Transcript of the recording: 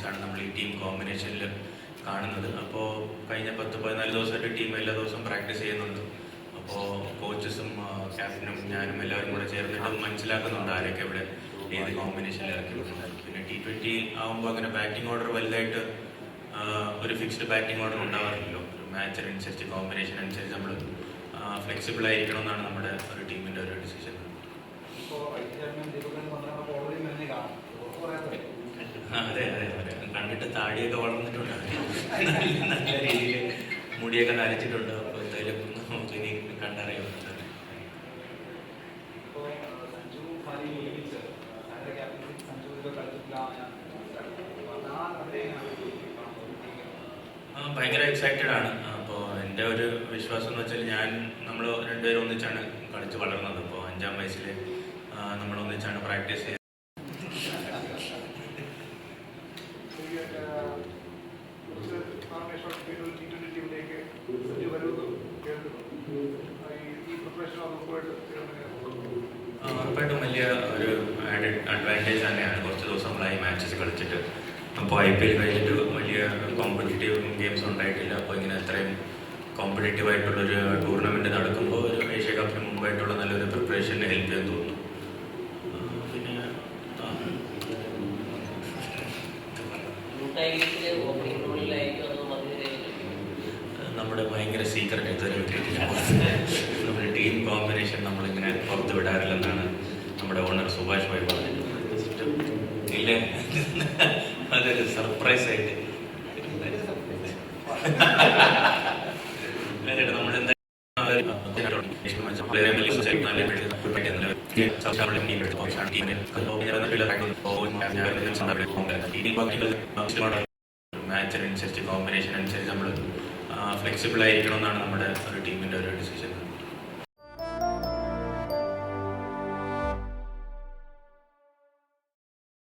ആണ് നമ്മൾ ഈ ടീം കോമ്പിനേഷനിൽ കാണുന്നത്. അപ്പോൾ കഴിഞ്ഞ 10-14 ദിവസമായിട്ട് ടീം എല്ലാ ദിവസവും പ്രാക്ടീസ് ചെയ്യുന്നുണ്ട്. അപ്പോൾ കോച്ചസും ക്യാപ്റ്റനും ഞാനും എല്ലാവരും കൂടെ ചേർന്നിട്ട് മനസ്സിലാക്കുന്നുണ്ട് ആരൊക്കെ ഇവിടെ ഏത് കോമ്പിനേഷനിൽ ഇറക്കി വിടുന്നുണ്ട്. പിന്നെ T20 ആകുമ്പോൾ അങ്ങനെ ബാറ്റിംഗ് ഓർഡർ വലുതായിട്ട് ഒരു ഫിക്സ്ഡ് ബാറ്റിംഗ് ഓർഡർ ഉണ്ടാവാറില്ലല്ലോ. ഒരു മാച്ചിനനുസരിച്ച് കോമ്പിനേഷൻ അനുസരിച്ച് നമ്മൾ ഫ്ലെക്സിബിൾ ആയിരിക്കണം എന്നാണ് നമ്മുടെ ഒരു ടീമിൻ്റെ ഒരു ഡിസിഷൻ. അതെ അതെ അതെ, കണ്ടിട്ട് താടിയൊക്കെ വളർന്നിട്ടുണ്ട്, നല്ല രീതിയിൽ മുടിയൊക്കെ നനച്ചിട്ടുണ്ട്. അപ്പോൾ എന്തായാലും നമുക്ക് ഇനി കണ്ടറിയാം. ഭയങ്കര എക്സൈറ്റഡ് ആണ്. അപ്പോൾ എൻ്റെ ഒരു വിശ്വാസം എന്ന് വെച്ചാൽ നമ്മൾ രണ്ടുപേരും ഒന്നിച്ചാണ് കളിച്ച് വളർന്നത്. അപ്പോൾ 5-ാം വയസ്സിൽ നമ്മൾ ഒന്നിച്ചാണ് പ്രാക്ടീസ് ചെയ്തത്. ഉറപ്പായിട്ടും വലിയ ഒരു അഡ്വാൻറ്റേജ് തന്നെയാണ്. കുറച്ച് ദിവസങ്ങളായി മാച്ചസ് കളിച്ചിട്ട്. അപ്പോൾ IPL കഴിഞ്ഞിട്ട് വലിയ കോമ്പറ്റീറ്റീവ് ഗെയിംസ് ഉണ്ടായിട്ടില്ല. അപ്പോൾ ഇങ്ങനെ അത്രയും കോമ്പറ്റീറ്റീവ് ആയിട്ടുള്ളൊരു ടൂർണമെൻറ്റ് നടക്കുമ്പോൾ ഒരു ഏഷ്യ കപ്പിന് മുമ്പായിട്ടുള്ള നല്ലൊരു പ്രിപ്പറേഷന് ഹെൽപ്പ് ചെയ്യാൻ തോന്നുന്നു. പിന്നെ നമ്മുടെ ഭയങ്കര സീക്രട്ട് ഇതുവരെ കിട്ടിയിട്ടില്ല. നമ്മുടെ ടീം കോമ്പിനേഷൻ നമ്മളിങ്ങനെ പുറത്ത് വിടാറില്ലെന്നാണ് നമ്മുടെ ഓണർ സുഭാഷ് ഭായ് പറഞ്ഞിട്ടുള്ളത്. ഇല്ലേ, അതൊരു സർപ്രൈസ് ആയിട്ട് നമ്മളെന്താ മാച്ചിനനുസരിച്ച് കോമ്പിനേഷൻ അനുസരിച്ച് നമ്മൾ ഫ്ലെക്സിബിൾ ആയിരിക്കണം എന്നാണ് നമ്മുടെ ഒരു ടീമിൻ്റെ ഒരു ഡിസിഷൻ.